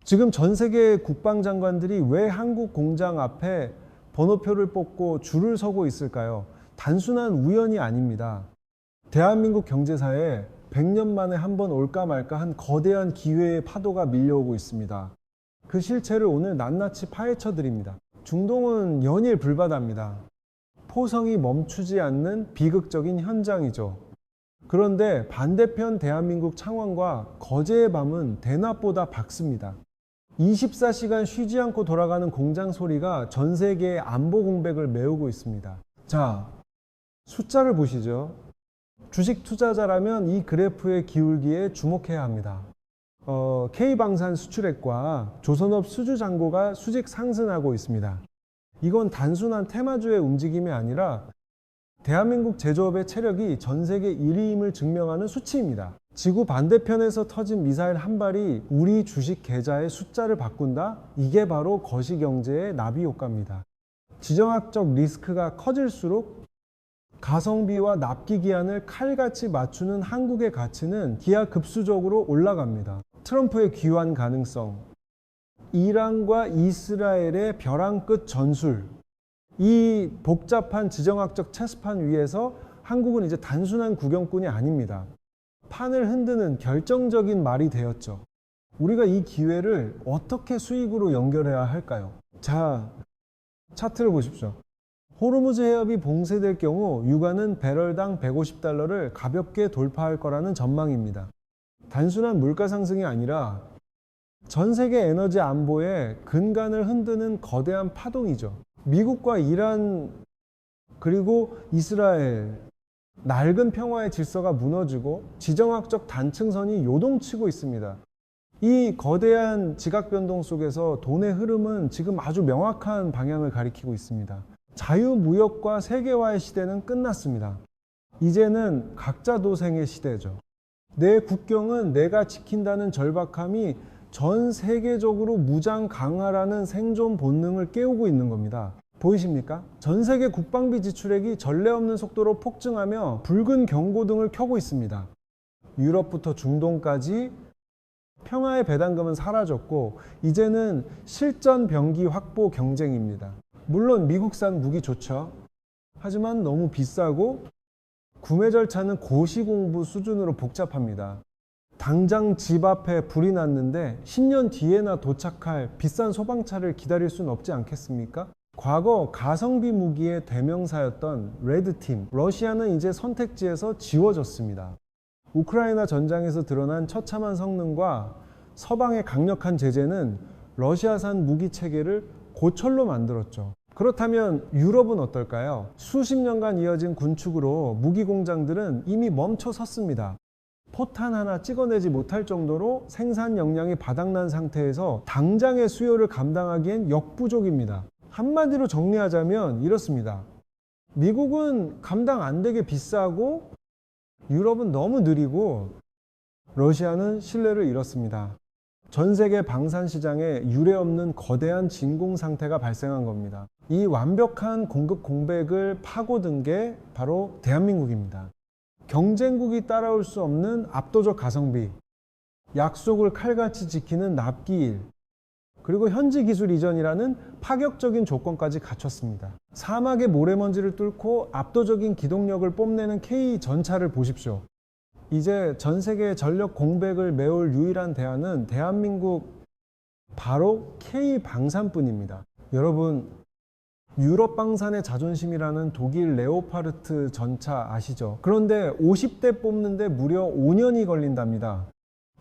지금 전 세계 국방장관들이 왜 한국 공장 앞에 번호표를 뽑고 줄을 서고 있을까요? 단순한 우연이 아닙니다. 대한민국 경제사에 100년 만에 한 번 올까 말까 한 거대한 기회의 파도가 밀려오고 있습니다. 그 실체를 오늘 낱낱이 파헤쳐 드립니다. 중동은 연일 불바다입니다. 포성이 멈추지 않는 비극적인 현장이죠. 그런데 반대편 대한민국 창원과 거제의 밤은 대낮보다 밝습니다. 24시간 쉬지 않고 돌아가는 공장 소리가 전 세계의 안보 공백을 메우고 있습니다. 자, 숫자를 보시죠. 주식 투자자라면 이 그래프의 기울기에 주목해야 합니다. K방산 수출액과 조선업 수주 잔고가 수직 상승하고 있습니다. 이건 단순한 테마주의 움직임이 아니라 대한민국 제조업의 체력이 전 세계 1위임을 증명하는 수치입니다. 지구 반대편에서 터진 미사일 한 발이 우리 주식 계좌의 숫자를 바꾼다? 이게 바로 거시경제의 나비 효과입니다. 지정학적 리스크가 커질수록 가성비와 납기 기한을 칼같이 맞추는 한국의 가치는 기하급수적으로 올라갑니다. 트럼프의 귀환 가능성, 이란과 이스라엘의 벼랑 끝 전술, 이 복잡한 지정학적 체스판 위에서 한국은 이제 단순한 구경꾼이 아닙니다. 판을 흔드는 결정적인 말이 되었죠. 우리가 이 기회를 어떻게 수익으로 연결해야 할까요? 자, 차트를 보십시오. 호르무즈 해협이 봉쇄될 경우 유가는 배럴당 150달러를 가볍게 돌파할 거라는 전망입니다. 단순한 물가 상승이 아니라 전 세계 에너지 안보의 근간을 흔드는 거대한 파동이죠. 미국과 이란 그리고 이스라엘, 낡은 평화의 질서가 무너지고 지정학적 단층선이 요동치고 있습니다. 이 거대한 지각 변동 속에서 돈의 흐름은 지금 아주 명확한 방향을 가리키고 있습니다. 자유무역과 세계화의 시대는 끝났습니다. 이제는 각자 도생의 시대죠. 내 국경은 내가 지킨다는 절박함이 전 세계적으로 무장 강화라는 생존 본능을 깨우고 있는 겁니다. 보이십니까? 전 세계 국방비 지출액이 전례 없는 속도로 폭증하며 붉은 경고등을 켜고 있습니다. 유럽부터 중동까지 평화의 배당금은 사라졌고 이제는 실전 병기 확보 경쟁입니다. 물론 미국산 무기 좋죠. 하지만 너무 비싸고 구매 절차는 고시공부 수준으로 복잡합니다. 당장 집 앞에 불이 났는데 10년 뒤에나 도착할 비싼 소방차를 기다릴 수는 없지 않겠습니까? 과거 가성비 무기의 대명사였던 레드팀, 러시아는 이제 선택지에서 지워졌습니다. 우크라이나 전장에서 드러난 처참한 성능과 서방의 강력한 제재는 러시아산 무기 체계를 고철로 만들었죠. 그렇다면 유럽은 어떨까요? 수십 년간 이어진 군축으로 무기 공장들은 이미 멈춰 섰습니다. 포탄 하나 찍어내지 못할 정도로 생산 역량이 바닥난 상태에서 당장의 수요를 감당하기엔 역부족입니다. 한마디로 정리하자면 이렇습니다. 미국은 감당 안 되게 비싸고 유럽은 너무 느리고 러시아는 신뢰를 잃었습니다. 전 세계 방산 시장에 유례없는 거대한 진공 상태가 발생한 겁니다. 이 완벽한 공급 공백을 파고든 게 바로 대한민국입니다. 경쟁국이 따라올 수 없는 압도적 가성비, 약속을 칼같이 지키는 납기일, 그리고 현지 기술 이전이라는 파격적인 조건까지 갖췄습니다. 사막의 모래먼지를 뚫고 압도적인 기동력을 뽐내는 K 전차를 보십시오. 이제 전 세계의 전력 공백을 메울 유일한 대안은 대한민국 바로 K 방산뿐입니다. 여러분, 유럽 방산의 자존심이라는 독일 레오파르트 전차 아시죠? 그런데 50대 뽑는데 무려 5년이 걸린답니다.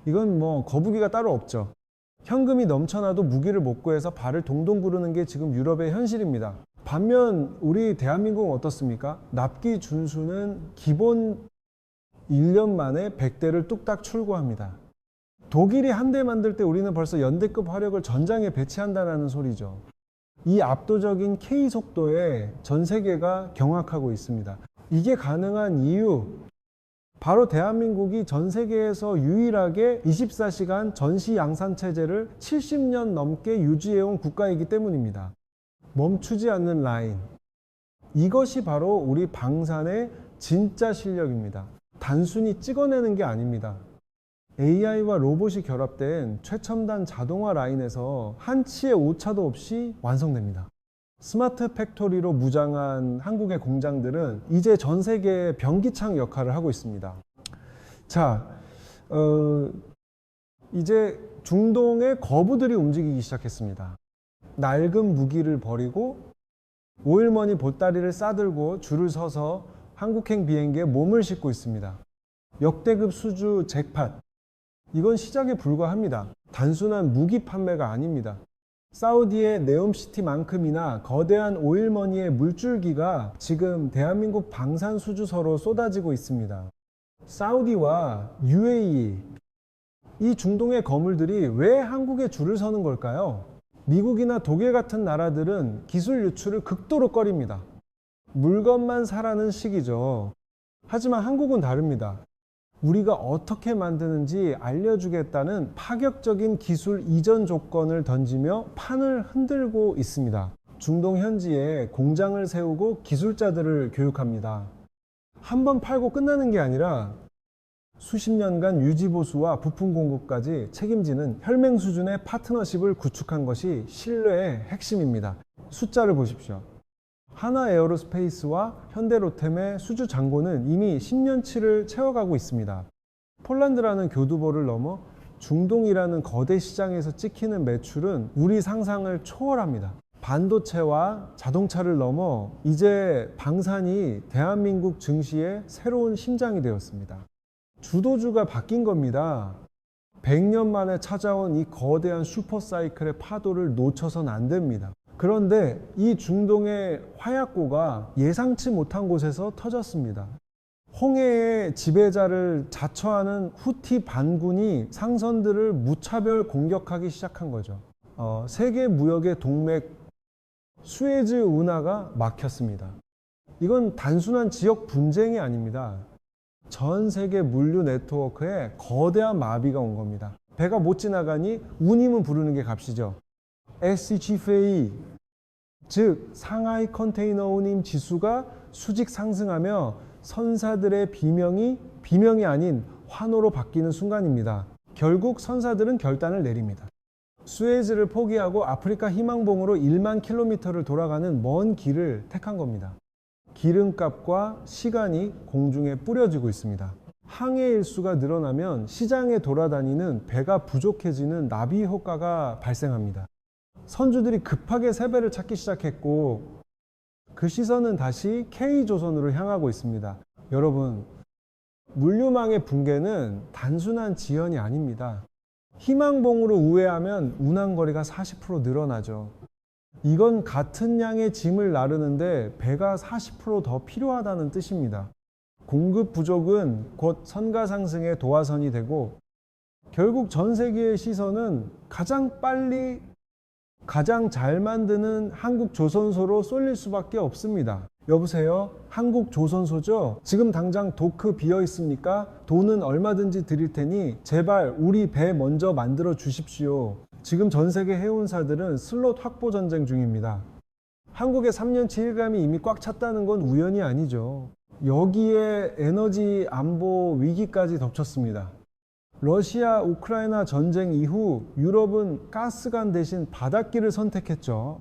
이건 뭐 거북이가 따로 없죠. 현금이 넘쳐나도 무기를 못 구해서 발을 동동 구르는 게 지금 유럽의 현실입니다. 반면 우리 대한민국은 어떻습니까? 납기 준수는 기본 1년 만에 100대를 뚝딱 출고합니다. 독일이 한 대 만들 때 우리는 벌써 연대급 화력을 전장에 배치한다는 소리죠. 이 압도적인 K 속도에 전 세계가 경악하고 있습니다. 이게 가능한 이유, 바로 대한민국이 전 세계에서 유일하게 24시간 전시 양산 체제를 70년 넘게 유지해온 국가이기 때문입니다. 멈추지 않는 라인, 이것이 바로 우리 방산의 진짜 실력입니다. 단순히 찍어내는 게 아닙니다. AI와 로봇이 결합된 최첨단 자동화 라인에서 한치의 오차도 없이 완성됩니다. 스마트 팩토리로 무장한 한국의 공장들은 이제 전 세계의 변기창 역할을 하고 있습니다. 자, 이제 중동의 거부들이 움직이기 시작했습니다. 낡은 무기를 버리고 오일머니 보따리를 싸들고 줄을 서서 한국행 비행기에 몸을 싣고 있습니다. 역대급 수주 잭팟. 이건 시작에 불과합니다. 단순한 무기 판매가 아닙니다. 사우디의 네옴시티만큼이나 거대한 오일머니의 물줄기가 지금 대한민국 방산 수주서로 쏟아지고 있습니다. 사우디와 UAE, 이 중동의 거물들이 왜 한국에 줄을 서는 걸까요? 미국이나 독일 같은 나라들은 기술 유출을 극도로 꺼립니다. 물건만 사라는 식이죠. 하지만 한국은 다릅니다. 우리가 어떻게 만드는지 알려주겠다는 파격적인 기술 이전 조건을 던지며 판을 흔들고 있습니다. 중동 현지에 공장을 세우고 기술자들을 교육합니다. 한번 팔고 끝나는 게 아니라 수십 년간 유지보수와 부품 공급까지 책임지는 혈맹 수준의 파트너십을 구축한 것이 신뢰의 핵심입니다. 숫자를 보십시오. 하나에어로스페이스와 현대로템의 수주 잔고는 이미 10년치를 채워가고 있습니다. 폴란드라는 교두보를 넘어 중동이라는 거대 시장에서 찍히는 매출은 우리 상상을 초월합니다. 반도체와 자동차를 넘어 이제 방산이 대한민국 증시의 새로운 심장이 되었습니다. 주도주가 바뀐 겁니다. 100년 만에 찾아온 이 거대한 슈퍼사이클의 파도를 놓쳐선 안 됩니다. 그런데 이 중동의 화약고가 예상치 못한 곳에서 터졌습니다. 홍해의 지배자를 자처하는 후티 반군이 상선들을 무차별 공격하기 시작한 거죠. 세계 무역의 동맥 수에즈 운하가 막혔습니다. 이건 단순한 지역 분쟁이 아닙니다. 전 세계 물류 네트워크에 거대한 마비가 온 겁니다. 배가 못 지나가니 운임은 부르는 게 값이죠. SCFA, 즉 상하이 컨테이너 운임 지수가 수직 상승하며 선사들의 비명이 아닌 환호로 바뀌는 순간입니다. 결국 선사들은 결단을 내립니다. 수에즈를 포기하고 아프리카 희망봉으로 1만 킬로미터를 돌아가는 먼 길을 택한 겁니다. 기름값과 시간이 공중에 뿌려지고 있습니다. 항해 일수가 늘어나면 시장에 돌아다니는 배가 부족해지는 나비 효과가 발생합니다. 선주들이 급하게 새 배를 찾기 시작했고 그 시선은 다시 K조선으로 향하고 있습니다. 여러분, 물류망의 붕괴는 단순한 지연이 아닙니다. 희망봉으로 우회하면 운항거리가 40% 늘어나죠. 이건 같은 양의 짐을 나르는데 배가 40% 더 필요하다는 뜻입니다. 공급 부족은 곧 선가 상승의 도화선이 되고 결국 전 세계의 시선은 가장 빨리 가장 잘 만드는 한국 조선소로 쏠릴 수밖에 없습니다. 여보세요? 한국 조선소죠? 지금 당장 도크 비어 있습니까? 돈은 얼마든지 드릴 테니 제발 우리 배 먼저 만들어 주십시오. 지금 전 세계 해운사들은 슬롯 확보 전쟁 중입니다. 한국의 3년치 일감이 이미 꽉 찼다는 건 우연이 아니죠. 여기에 에너지 안보 위기까지 덮쳤습니다. 러시아 우크라이나 전쟁 이후 유럽은 가스관 대신 바닷길을 선택했죠.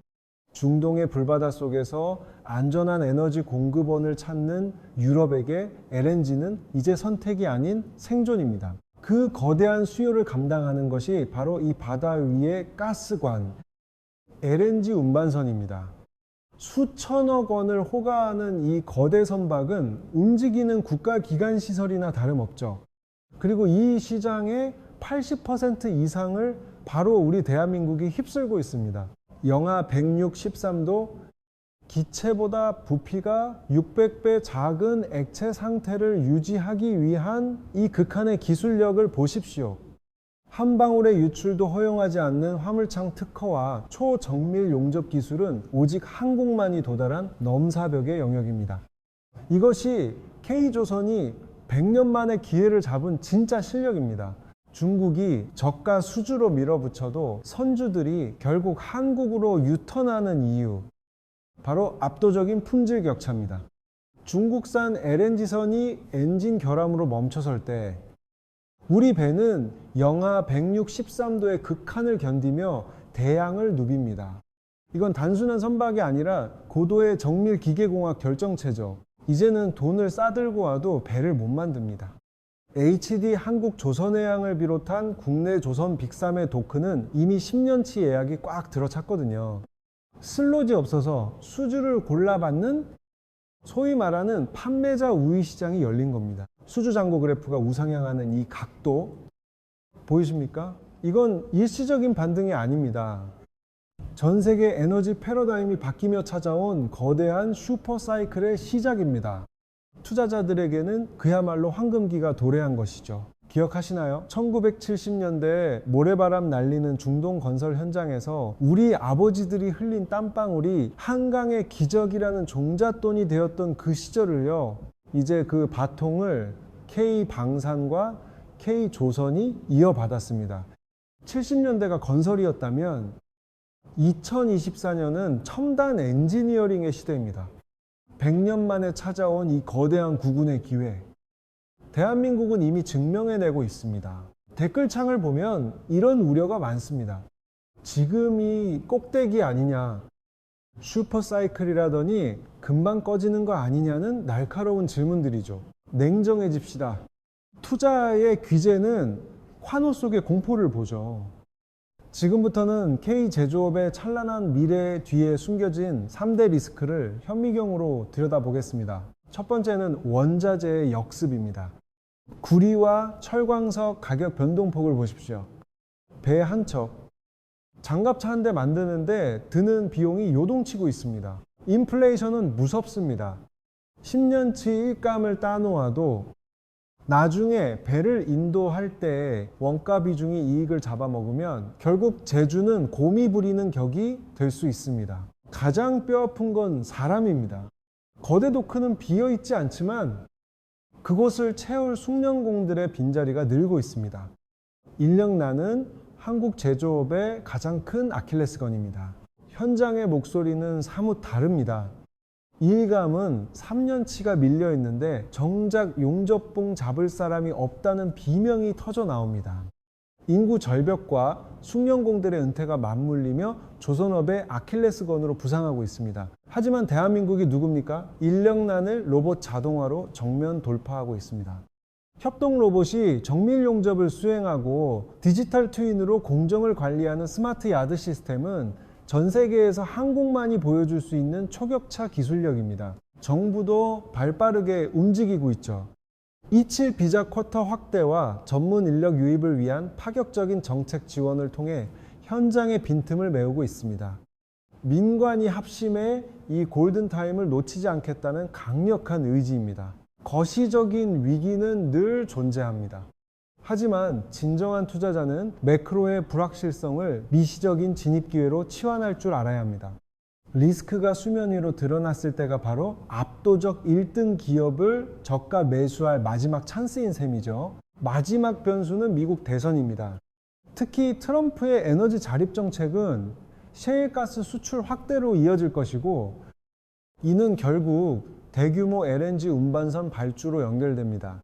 중동의 불바다 속에서 안전한 에너지 공급원을 찾는 유럽에게 LNG는 이제 선택이 아닌 생존입니다. 그 거대한 수요를 감당하는 것이 바로 이 바다 위의 가스관, LNG 운반선입니다. 수천억 원을 호가하는 이 거대 선박은 움직이는 국가기관시설이나 다름없죠. 그리고 이 시장의 80% 이상을 바로 우리 대한민국이 휩쓸고 있습니다. 영하 106.13도, 기체보다 부피가 600배 작은 액체 상태를 유지하기 위한 이 극한의 기술력을 보십시오. 한 방울의 유출도 허용하지 않는 화물창 특허와 초정밀 용접 기술은 오직 한국만이 도달한 넘사벽의 영역입니다. 이것이 K조선이 100년 만에 기회를 잡은 진짜 실력입니다. 중국이 저가 수주로 밀어붙여도 선주들이 결국 한국으로 유턴하는 이유, 바로 압도적인 품질 격차입니다. 중국산 LNG선이 엔진 결함으로 멈춰설 때 우리 배는 영하 163도의 극한을 견디며 대양을 누빕니다. 이건 단순한 선박이 아니라 고도의 정밀 기계공학 결정체죠. 이제는 돈을 싸들고 와도 배를 못 만듭니다. HD 한국조선해양을 비롯한 국내 조선 빅3의 도크는 이미 10년치 예약이 꽉 들어찼거든요. 슬롯이 없어서 수주를 골라받는 소위 말하는 판매자 우위 시장이 열린 겁니다. 수주 잔고 그래프가 우상향하는 이 각도 보이십니까? 이건 일시적인 반등이 아닙니다. 전 세계 에너지 패러다임이 바뀌며 찾아온 거대한 슈퍼사이클의 시작입니다. 투자자들에게는 그야말로 황금기가 도래한 것이죠. 기억하시나요? 1970년대에 모래바람 날리는 중동 건설 현장에서 우리 아버지들이 흘린 땀방울이 한강의 기적이라는 종잣돈이 되었던 그 시절을요, 이제 그 바통을 K방산과 K조선이 이어받았습니다. 70년대가 건설이었다면 2024년은 첨단 엔지니어링의 시대입니다. 100년 만에 찾아온 이 거대한 구군의 기회, 대한민국은 이미 증명해내고 있습니다. 댓글창을 보면 이런 우려가 많습니다. 지금이 꼭대기 아니냐, 슈퍼사이클이라더니 금방 꺼지는 거 아니냐는 날카로운 질문들이죠. 냉정해집시다. 투자의 귀재는 환호 속의 공포를 보죠. 지금부터는 K제조업의 찬란한 미래 뒤에 숨겨진 3대 리스크를 현미경으로 들여다보겠습니다. 첫 번째는 원자재의 역습입니다. 구리와 철광석 가격 변동폭을 보십시오. 배 한 척, 장갑차 한 대 만드는데 드는 비용이 요동치고 있습니다. 인플레이션은 무섭습니다. 10년치 일감을 따놓아도 나중에 배를 인도할 때 원가 비중이 이익을 잡아먹으면 결국 제주는 곰이 부리는 격이 될 수 있습니다. 가장 뼈아픈 건 사람입니다. 거대 도크는 비어있지 않지만 그곳을 채울 숙련공들의 빈자리가 늘고 있습니다. 인력난은 한국 제조업의 가장 큰 아킬레스건입니다. 현장의 목소리는 사뭇 다릅니다. 일감은 3년치가 밀려 있는데 정작 용접봉 잡을 사람이 없다는 비명이 터져 나옵니다. 인구 절벽과 숙련공들의 은퇴가 맞물리며 조선업의 아킬레스건으로 부상하고 있습니다. 하지만 대한민국이 누굽니까? 인력난을 로봇 자동화로 정면 돌파하고 있습니다. 협동 로봇이 정밀 용접을 수행하고 디지털 트윈으로 공정을 관리하는 스마트 야드 시스템은 전 세계에서 한국만이 보여줄 수 있는 초격차 기술력입니다. 정부도 발빠르게 움직이고 있죠. 27 비자 쿼터 확대와 전문 인력 유입을 위한 파격적인 정책 지원을 통해 현장의 빈틈을 메우고 있습니다. 민관이 합심해 이 골든타임을 놓치지 않겠다는 강력한 의지입니다. 거시적인 위기는 늘 존재합니다. 하지만 진정한 투자자는 매크로의 불확실성을 미시적인 진입 기회로 치환할 줄 알아야 합니다. 리스크가 수면 위로 드러났을 때가 바로 압도적 1등 기업을 저가 매수할 마지막 찬스인 셈이죠. 마지막 변수는 미국 대선입니다. 특히 트럼프의 에너지 자립 정책은 셰일가스 수출 확대로 이어질 것이고, 이는 결국 대규모 LNG 운반선 발주로 연결됩니다.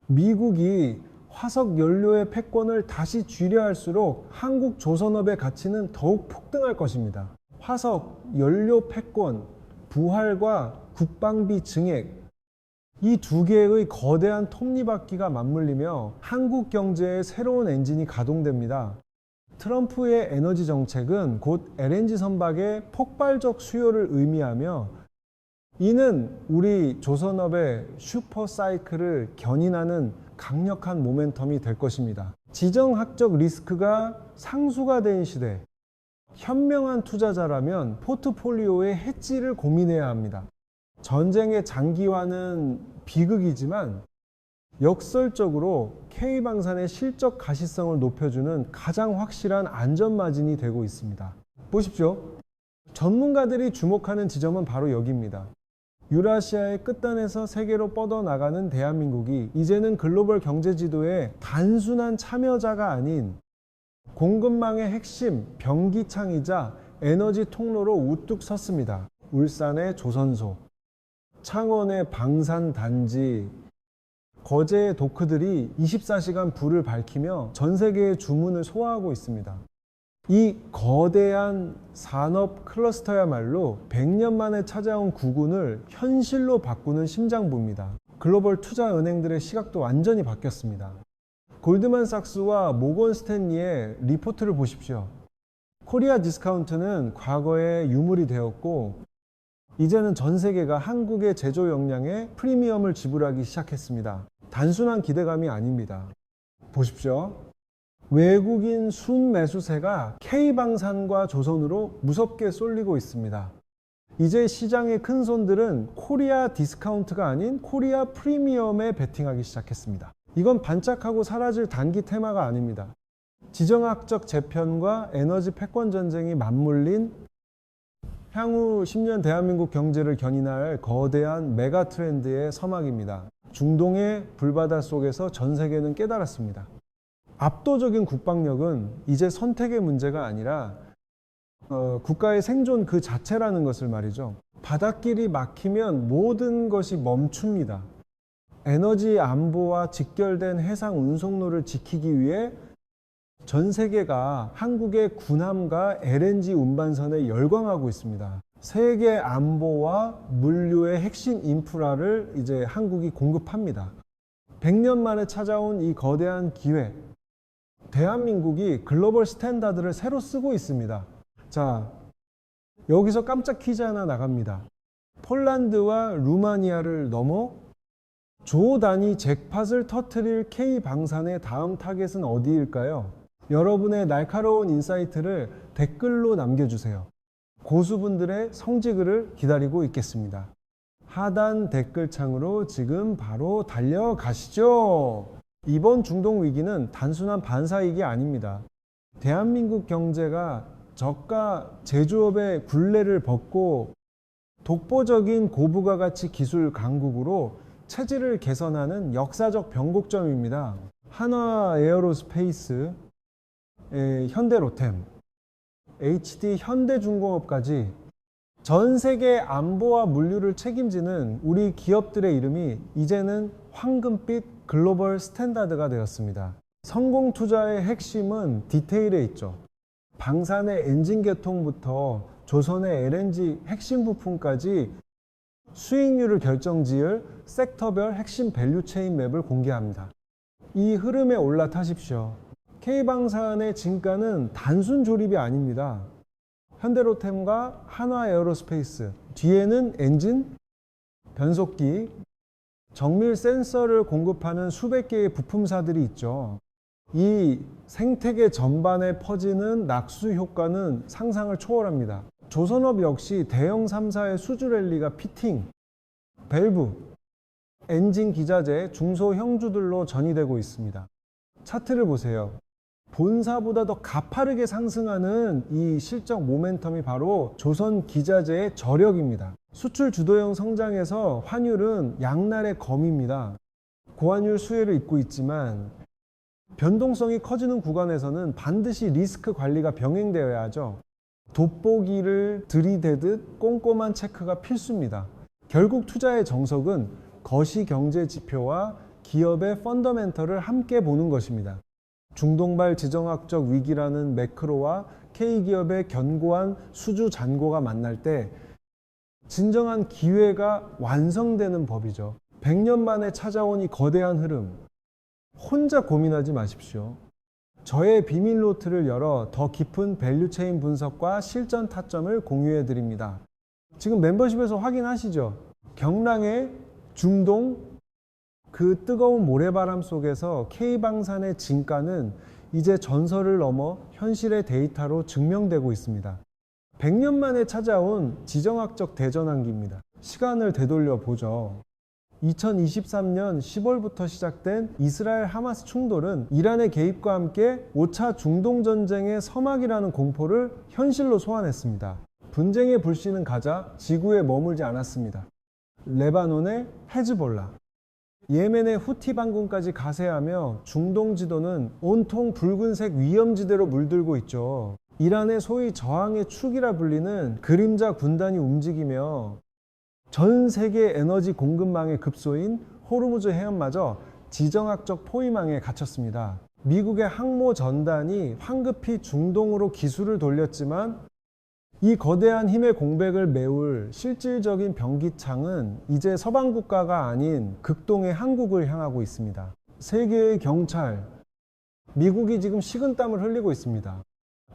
미국이 화석 연료의 패권을 다시 쥐려할수록 한국 조선업의 가치는 더욱 폭등할 것입니다. 화석 연료 패권, 부활과 국방비 증액, 이 두 개의 거대한 톱니바퀴가 맞물리며 한국 경제의 새로운 엔진이 가동됩니다. 트럼프의 에너지 정책은 곧 LNG 선박의 폭발적 수요를 의미하며, 이는 우리 조선업의 슈퍼사이클을 견인하는 강력한 모멘텀이 될 것입니다. 지정학적 리스크가 상수가 된 시대, 현명한 투자자라면 포트폴리오의 해지를 고민해야 합니다. 전쟁의 장기화는 비극이지만 역설적으로 K방산의 실적 가시성을 높여주는 가장 확실한 안전마진이 되고 있습니다. 보십시오. 전문가들이 주목하는 지점은 바로 여기입니다. 유라시아의 끝단에서 세계로 뻗어나가는 대한민국이 이제는 글로벌 경제 지도의 단순한 참여자가 아닌 공급망의 핵심 병기창이자 에너지 통로로 우뚝 섰습니다. 울산의 조선소, 창원의 방산단지, 거제의 도크들이 24시간 불을 밝히며 전 세계의 주문을 소화하고 있습니다. 이 거대한 산업 클러스터야말로 100년 만에 찾아온 국운을 현실로 바꾸는 심장부입니다. 글로벌 투자 은행들의 시각도 완전히 바뀌었습니다. 골드만삭스와 모건 스탠리의 리포트를 보십시오. 코리아 디스카운트는 과거에 유물이 되었고 이제는 전 세계가 한국의 제조 역량에 프리미엄을 지불하기 시작했습니다. 단순한 기대감이 아닙니다. 보십시오. 외국인 순매수세가 K방산과 조선으로 무섭게 쏠리고 있습니다. 이제 시장의 큰 손들은 코리아 디스카운트가 아닌 코리아 프리미엄에 베팅하기 시작했습니다. 이건 반짝하고 사라질 단기 테마가 아닙니다. 지정학적 재편과 에너지 패권 전쟁이 맞물린 향후 10년 대한민국 경제를 견인할 거대한 메가 트렌드의 서막입니다. 중동의 불바다 속에서 전 세계는 깨달았습니다. 압도적인 국방력은 이제 선택의 문제가 아니라 국가의 생존 그 자체라는 것을 말이죠. 바닷길이 막히면 모든 것이 멈춥니다. 에너지 안보와 직결된 해상 운송로를 지키기 위해 전 세계가 한국의 군함과 LNG 운반선에 열광하고 있습니다. 세계 안보와 물류의 핵심 인프라를 이제 한국이 공급합니다. 100년 만에 찾아온 이 거대한 기회, 대한민국이 글로벌 스탠다드를 새로 쓰고 있습니다. 자, 여기서 깜짝 퀴즈 하나 나갑니다. 폴란드와 루마니아를 넘어 조 단위 잭팟을 터뜨릴 K방산의 다음 타겟은 어디일까요? 여러분의 날카로운 인사이트를 댓글로 남겨주세요. 고수분들의 성지글을 기다리고 있겠습니다. 하단 댓글창으로 지금 바로 달려가시죠. 이번 중동 위기는 단순한 반사이익이 아닙니다. 대한민국 경제가 저가 제조업의 굴레를 벗고 독보적인 고부가가치 기술 강국으로 체질을 개선하는 역사적 변곡점입니다. 한화 에어로스페이스, 현대로템, HD 현대중공업까지 전 세계 안보와 물류를 책임지는 우리 기업들의 이름이 이제는 황금빛 글로벌 스탠다드가 되었습니다. 성공 투자의 핵심은 디테일에 있죠. 방산의 엔진 개통부터 조선의 LNG 핵심 부품까지 수익률을 결정지을 섹터별 핵심 밸류체인 맵을 공개합니다. 이 흐름에 올라타십시오. K방산의 진가는 단순 조립이 아닙니다. 현대로템과 한화에어로스페이스, 뒤에는 엔진, 변속기, 정밀 센서를 공급하는 수백 개의 부품사들이 있죠. 이 생태계 전반에 퍼지는 낙수 효과는 상상을 초월합니다. 조선업 역시 대형 3사의 수주 랠리가 피팅, 밸브, 엔진 기자재, 중소 형주들로 전이되고 있습니다. 차트를 보세요. 본사보다 더 가파르게 상승하는 이 실적 모멘텀이 바로 조선 기자재의 저력입니다. 수출 주도형 성장에서 환율은 양날의 검입니다. 고환율 수혜를 잇고 있지만 변동성이 커지는 구간에서는 반드시 리스크 관리가 병행되어야 하죠. 돋보기를 들이대듯 꼼꼼한 체크가 필수입니다. 결국 투자의 정석은 거시경제 지표와 기업의 펀더멘털을 함께 보는 것입니다. 중동발 지정학적 위기라는 매크로와 K기업의 견고한 수주 잔고가 만날 때 진정한 기회가 완성되는 법이죠. 100년 만에 찾아온 이 거대한 흐름, 혼자 고민하지 마십시오. 저의 비밀 노트를 열어 더 깊은 밸류체인 분석과 실전 타점을 공유해 드립니다. 지금 멤버십에서 확인하시죠? 경랑의 중동, 그 뜨거운 모래바람 속에서 K방산의 진가는 이제 전설을 넘어 현실의 데이터로 증명되고 있습니다. 100년 만에 찾아온 지정학적 대전환기입니다. 시간을 되돌려 보죠. 2023년 10월부터 시작된 이스라엘 하마스 충돌은 이란의 개입과 함께 5차 중동전쟁의 서막이라는 공포를 현실로 소환했습니다. 분쟁의 불씨는 가자 지구에 머물지 않았습니다. 레바논의 헤즈볼라, 예멘의 후티 반군까지 가세하며 중동 지도는 온통 붉은색 위험지대로 물들고 있죠. 이란의 소위 저항의 축이라 불리는 그림자 군단이 움직이며 전 세계 에너지 공급망의 급소인 호르무즈 해협마저 지정학적 포위망에 갇혔습니다. 미국의 항모 전단이 황급히 중동으로 기술을 돌렸지만 이 거대한 힘의 공백을 메울 실질적인 병기창은 이제 서방 국가가 아닌 극동의 한국을 향하고 있습니다. 세계의 경찰, 미국이 지금 식은땀을 흘리고 있습니다.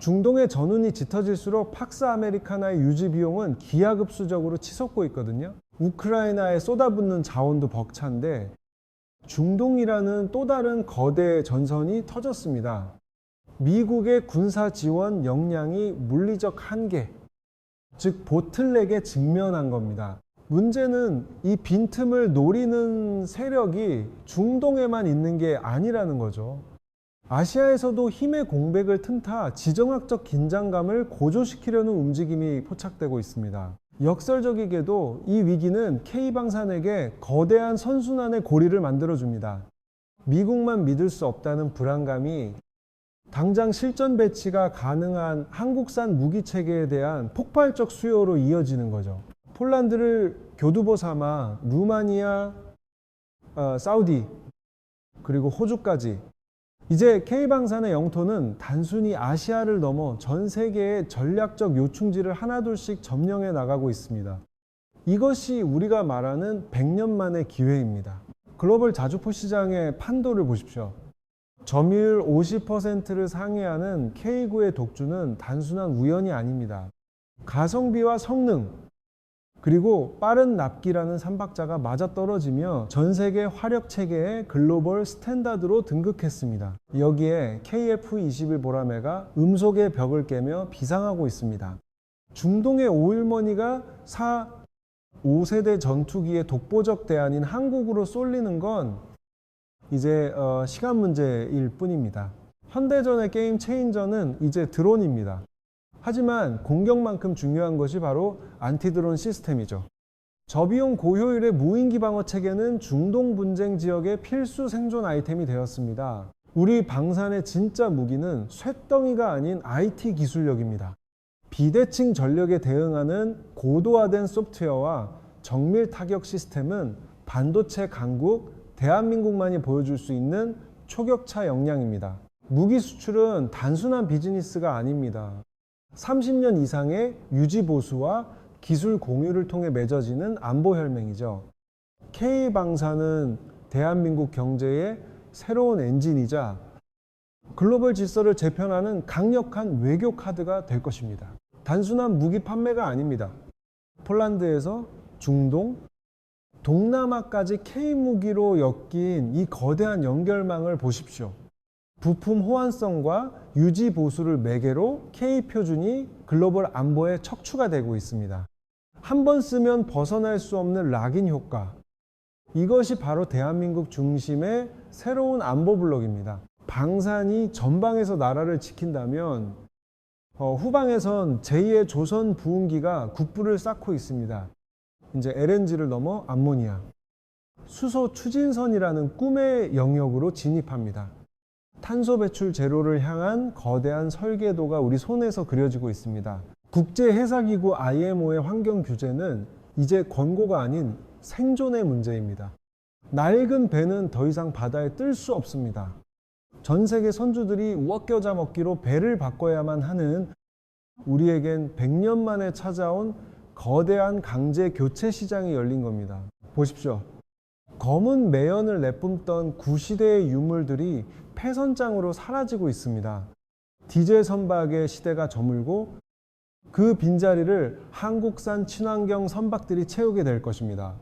중동의 전운이 짙어질수록 팍스 아메리카나의 유지 비용은 기하급수적으로 치솟고 있거든요. 우크라이나에 쏟아붓는 자원도 벅찬데 중동이라는 또 다른 거대 전선이 터졌습니다. 미국의 군사 지원 역량이 물리적 한계, 즉 보틀넥에 직면한 겁니다. 문제는 이 빈틈을 노리는 세력이 중동에만 있는 게 아니라는 거죠. 아시아에서도 힘의 공백을 틈타 지정학적 긴장감을 고조시키려는 움직임이 포착되고 있습니다. 역설적이게도 이 위기는 K방산에게 거대한 선순환의 고리를 만들어줍니다. 미국만 믿을 수 없다는 불안감이 당장 실전 배치가 가능한 한국산 무기 체계에 대한 폭발적 수요로 이어지는 거죠. 폴란드를 교두보 삼아 루마니아, 사우디, 그리고 호주까지 이제 K방산의 영토는 단순히 아시아를 넘어 전 세계의 전략적 요충지를 하나둘씩 점령해 나가고 있습니다. 이것이 우리가 말하는 100년 만의 기회입니다. 글로벌 자주포 시장의 판도를 보십시오. 점유율 50%를 상회하는 K9의 독주는 단순한 우연이 아닙니다. 가성비와 성능, 그리고 빠른 납기라는 삼박자가 맞아떨어지며 전 세계 화력 체계의 글로벌 스탠다드로 등극했습니다. 여기에 KF-21 보라매가 음속의 벽을 깨며 비상하고 있습니다. 중동의 오일머니가 5세대 전투기의 독보적 대안인 한국으로 쏠리는 건 이제 시간 문제일 뿐입니다. 현대전의 게임 체인저는 이제 드론입니다. 하지만 공격만큼 중요한 것이 바로 안티드론 시스템이죠. 저비용 고효율의 무인기 방어 체계는 중동 분쟁 지역의 필수 생존 아이템이 되었습니다. 우리 방산의 진짜 무기는 쇳덩이가 아닌 IT 기술력입니다. 비대칭 전력에 대응하는 고도화된 소프트웨어와 정밀 타격 시스템은 반도체 강국 대한민국만이 보여줄 수 있는 초격차 역량입니다. 무기 수출은 단순한 비즈니스가 아닙니다. 30년 이상의 유지 보수와 기술 공유를 통해 맺어지는 안보 혈맹이죠. K방산은 대한민국 경제의 새로운 엔진이자 글로벌 질서를 재편하는 강력한 외교 카드가 될 것입니다. 단순한 무기 판매가 아닙니다. 폴란드에서 중동, 동남아까지 K무기로 엮인 이 거대한 연결망을 보십시오. 부품 호환성과 유지 보수를 매개로 K표준이 글로벌 안보에 척추가 되고 있습니다. 한 번 쓰면 벗어날 수 없는 락인 효과. 이것이 바로 대한민국 중심의 새로운 안보 블록입니다. 방산이 전방에서 나라를 지킨다면 후방에선 제2의 조선 부흥기가 국부를 쌓고 있습니다. 이제 LNG를 넘어 암모니아, 수소 추진선이라는 꿈의 영역으로 진입합니다. 탄소 배출 제로를 향한 거대한 설계도가 우리 손에서 그려지고 있습니다. 국제해사기구 IMO의 환경 규제는 이제 권고가 아닌 생존의 문제입니다. 낡은 배는 더 이상 바다에 뜰 수 없습니다. 전 세계 선주들이 우럭겨자 먹기로 배를 바꿔야만 하는 우리에겐 100년 만에 찾아온 거대한 강제 교체 시장이 열린 겁니다. 보십시오. 검은 매연을 내뿜던 구시대의 유물들이 폐선장으로 사라지고 있습니다. 디젤 선박의 시대가 저물고 그 빈자리를 한국산 친환경 선박들이 채우게 될 것입니다.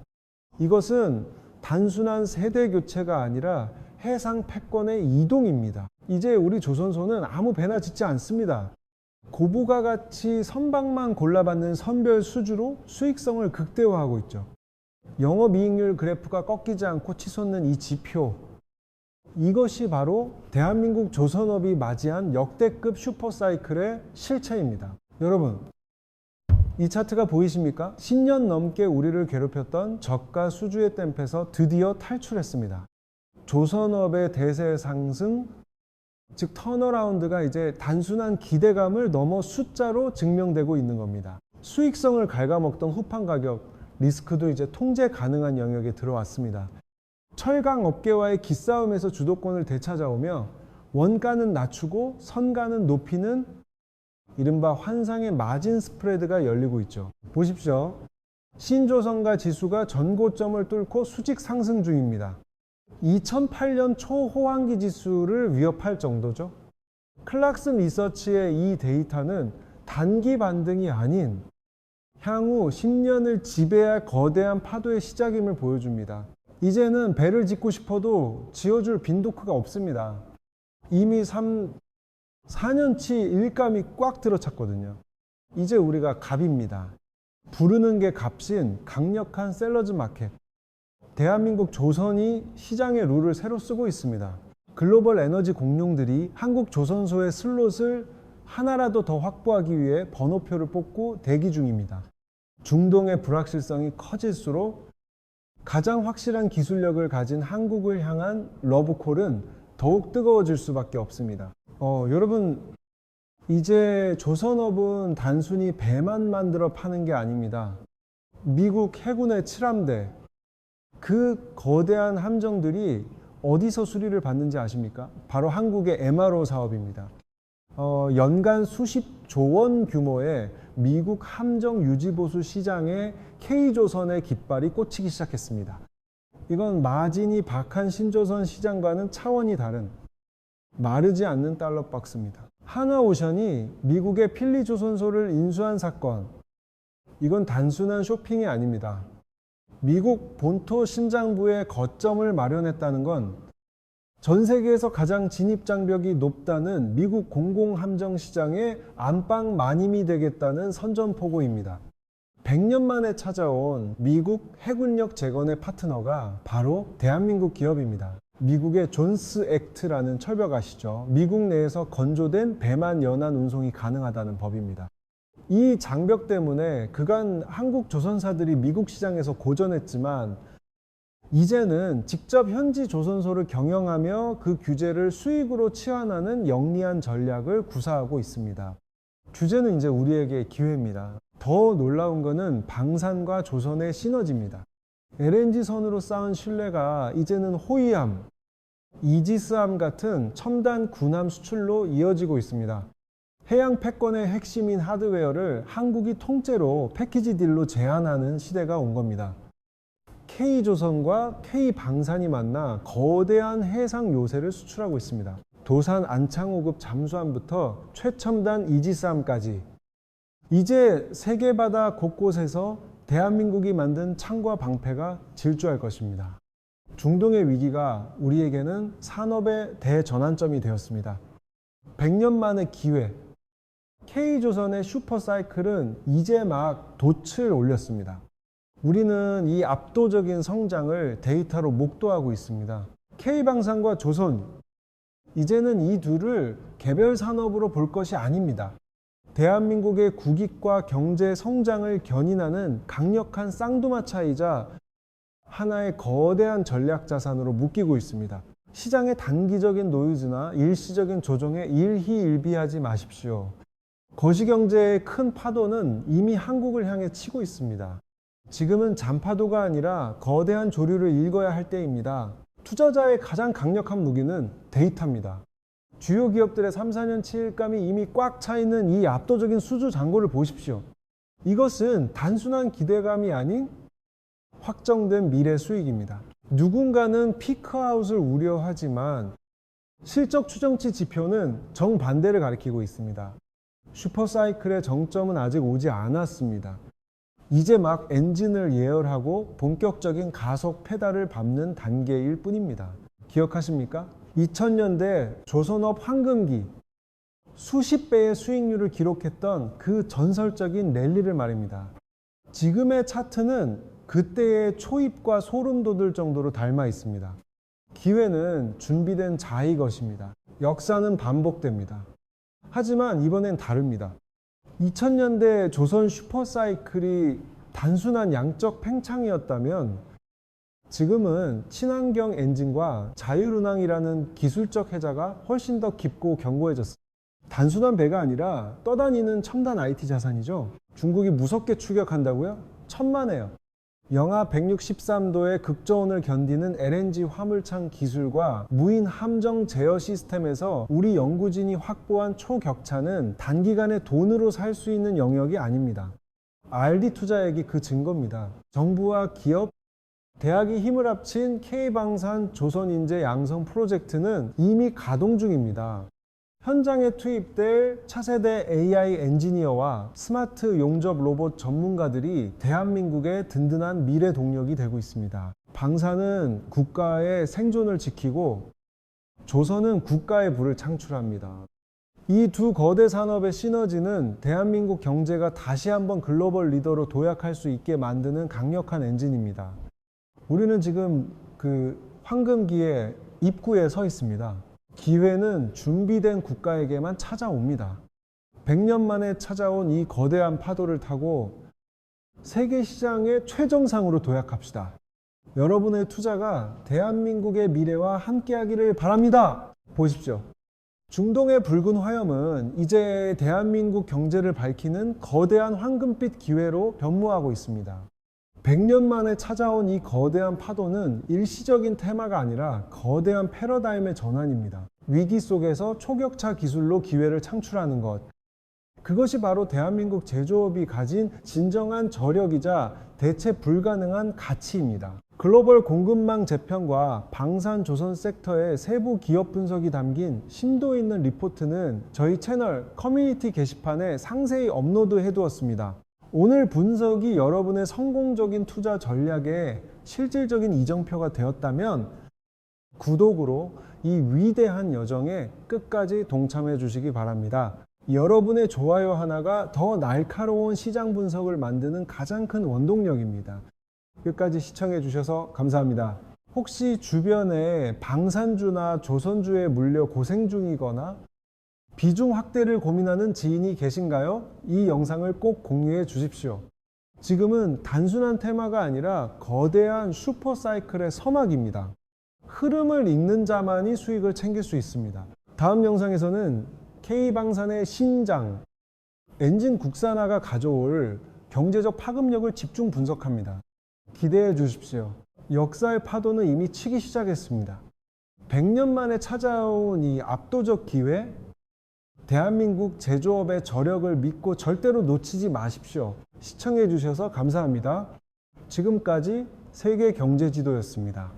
이것은 단순한 세대 교체가 아니라 해상 패권의 이동입니다. 이제 우리 조선소는 아무 배나 짓지 않습니다. 고부가 가치 선박만 골라받는 선별 수주로 수익성을 극대화하고 있죠. 영업이익률 그래프가 꺾이지 않고 치솟는 이 지표, 이것이 바로 대한민국 조선업이 맞이한 역대급 슈퍼사이클의 실체입니다. 여러분, 이 차트가 보이십니까? 10년 넘게 우리를 괴롭혔던 저가 수주의 댐에서 드디어 탈출했습니다. 조선업의 대세 상승, 즉 턴어라운드가 이제 단순한 기대감을 넘어 숫자로 증명되고 있는 겁니다. 수익성을 갉아먹던 후판 가격, 리스크도 이제 통제 가능한 영역에 들어왔습니다. 철강 업계와의 기싸움에서 주도권을 되찾아오며 원가는 낮추고 선가는 높이는 이른바 환상의 마진 스프레드가 열리고 있죠. 보십시오. 신조선가 지수가 전고점을 뚫고 수직 상승 중입니다. 2008년 초호황기 지수를 위협할 정도죠. 클락슨 리서치의 이 데이터는 단기 반등이 아닌 향후 10년을 지배할 거대한 파도의 시작임을 보여줍니다. 이제는 배를 짓고 싶어도 지어줄 빈도크가 없습니다. 이미 4년치 일감이 꽉 들어찼거든요. 이제 우리가 갑입니다. 부르는 게 값인 강력한 셀러즈 마켓. 대한민국 조선이 시장의 룰을 새로 쓰고 있습니다. 글로벌 에너지 공룡들이 한국 조선소의 슬롯을 하나라도 더 확보하기 위해 번호표를 뽑고 대기 중입니다. 중동의 불확실성이 커질수록 가장 확실한 기술력을 가진 한국을 향한 러브콜은 더욱 뜨거워질 수밖에 없습니다. 여러분, 이제 조선업은 단순히 배만 만들어 파는 게 아닙니다. 미국 해군의 칠함대, 그 거대한 함정들이 어디서 수리를 받는지 아십니까? 바로 한국의 MRO 사업입니다. 연간 수십조 원 규모의 미국 함정 유지보수 시장에 K조선의 깃발이 꽂히기 시작했습니다. 이건 마진이 박한 신조선 시장과는 차원이 다른 마르지 않는 달러 박스입니다. 하나오션이 미국의 필리조선소를 인수한 사건, 이건 단순한 쇼핑이 아닙니다. 미국 본토 심장부에 거점을 마련했다는 건 전 세계에서 가장 진입장벽이 높다는 미국 공공함정 시장의 안방 마님이 되겠다는 선전포고입니다. 100년 만에 찾아온 미국 해군력 재건의 파트너가 바로 대한민국 기업입니다. 미국의 존스 액트라는 철벽 아시죠? 미국 내에서 건조된 배만 연안 운송이 가능하다는 법입니다. 이 장벽 때문에 그간 한국 조선사들이 미국 시장에서 고전했지만 이제는 직접 현지 조선소를 경영하며 그 규제를 수익으로 치환하는 영리한 전략을 구사하고 있습니다. 규제는 이제 우리에게 기회입니다. 더 놀라운 것은 방산과 조선의 시너지입니다. LNG선으로 쌓은 신뢰가 이제는 호위함, 이지스함 같은 첨단 군함 수출로 이어지고 있습니다. 해양 패권의 핵심인 하드웨어를 한국이 통째로 패키지 딜로 제한하는 시대가 온 겁니다. K조선과 K방산이 만나 거대한 해상 요새를 수출하고 있습니다. 도산 안창호급 잠수함부터 최첨단 이지스함까지 이제 세계바다 곳곳에서 대한민국이 만든 창과 방패가 질주할 것입니다. 중동의 위기가 우리에게는 산업의 대전환점이 되었습니다. 100년 만의 기회, K조선의 슈퍼사이클은 이제 막 돛을 올렸습니다. 우리는 이 압도적인 성장을 데이터로 목도하고 있습니다. K방산과 조선, 이제는 이 둘을 개별 산업으로 볼 것이 아닙니다. 대한민국의 국익과 경제 성장을 견인하는 강력한 쌍두마차이자 하나의 거대한 전략 자산으로 묶이고 있습니다. 시장의 단기적인 노이즈나 일시적인 조정에 일희일비하지 마십시오. 거시경제의 큰 파도는 이미 한국을 향해 치고 있습니다. 지금은 잔파도가 아니라 거대한 조류를 읽어야 할 때입니다. 투자자의 가장 강력한 무기는 데이터입니다. 주요 기업들의 3, 4년치 일감이 이미 꽉 차 있는 이 압도적인 수주 잔고를 보십시오. 이것은 단순한 기대감이 아닌 확정된 미래 수익입니다. 누군가는 피크아웃을 우려하지만 실적 추정치 지표는 정반대를 가리키고 있습니다. 슈퍼사이클의 정점은 아직 오지 않았습니다. 이제 막 엔진을 예열하고 본격적인 가속 페달을 밟는 단계일 뿐입니다. 기억하십니까? 2000년대 조선업 황금기 수십 배의 수익률을 기록했던 그 전설적인 랠리를 말입니다. 지금의 차트는 그때의 초입과 소름 돋을 정도로 닮아 있습니다. 기회는 준비된 자의 것입니다. 역사는 반복됩니다. 하지만 이번엔 다릅니다. 2000년대 조선 슈퍼사이클이 단순한 양적 팽창이었다면 지금은 친환경 엔진과 자율운항이라는 기술적 해자가 훨씬 더 깊고 견고해졌습니다. 단순한 배가 아니라 떠다니는 첨단 IT 자산이죠. 중국이 무섭게 추격한다고요? 천만에요. 영하 163도의 극저온을 견디는 LNG 화물창 기술과 무인 함정 제어 시스템에서 우리 연구진이 확보한 초격차는 단기간에 돈으로 살 수 있는 영역이 아닙니다. R&D 투자액이 그 증거입니다. 정부와 기업, 대학이 힘을 합친 K방산 조선인재 양성 프로젝트는 이미 가동 중입니다. 현장에 투입될 차세대 AI 엔지니어와 스마트 용접 로봇 전문가들이 대한민국의 든든한 미래 동력이 되고 있습니다. 방산은 국가의 생존을 지키고 조선은 국가의 부를 창출합니다. 이 두 거대 산업의 시너지는 대한민국 경제가 다시 한번 글로벌 리더로 도약할 수 있게 만드는 강력한 엔진입니다. 우리는 지금 그 황금기의 입구에 서 있습니다. 기회는 준비된 국가에게만 찾아옵니다. 100년 만에 찾아온 이 거대한 파도를 타고 세계 시장의 최정상으로 도약합시다. 여러분의 투자가 대한민국의 미래와 함께하기를 바랍니다. 보십시오. 중동의 붉은 화염은 이제 대한민국 경제를 밝히는 거대한 황금빛 기회로 변모하고 있습니다. 100년 만에 찾아온 이 거대한 파도는 일시적인 테마가 아니라 거대한 패러다임의 전환입니다. 위기 속에서 초격차 기술로 기회를 창출하는 것. 그것이 바로 대한민국 제조업이 가진 진정한 저력이자 대체 불가능한 가치입니다. 글로벌 공급망 재편과 방산 조선 섹터의 세부 기업 분석이 담긴 심도 있는 리포트는 저희 채널 커뮤니티 게시판에 상세히 업로드해 두었습니다. 오늘 분석이 여러분의 성공적인 투자 전략에 실질적인 이정표가 되었다면 구독으로 이 위대한 여정에 끝까지 동참해 주시기 바랍니다. 여러분의 좋아요 하나가 더 날카로운 시장 분석을 만드는 가장 큰 원동력입니다. 끝까지 시청해 주셔서 감사합니다. 혹시 주변에 방산주나 조선주에 물려 고생 중이거나 비중 확대를 고민하는 지인이 계신가요? 이 영상을 꼭 공유해 주십시오. 지금은 단순한 테마가 아니라 거대한 슈퍼사이클의 서막입니다. 흐름을 읽는 자만이 수익을 챙길 수 있습니다. 다음 영상에서는 K방산의 신장, 엔진 국산화가 가져올 경제적 파급력을 집중 분석합니다. 기대해 주십시오. 역사의 파도는 이미 치기 시작했습니다. 100년 만에 찾아온 이 압도적 기회, 대한민국 제조업의 저력을 믿고 절대로 놓치지 마십시오. 시청해 주셔서 감사합니다. 지금까지 세계경제지도였습니다.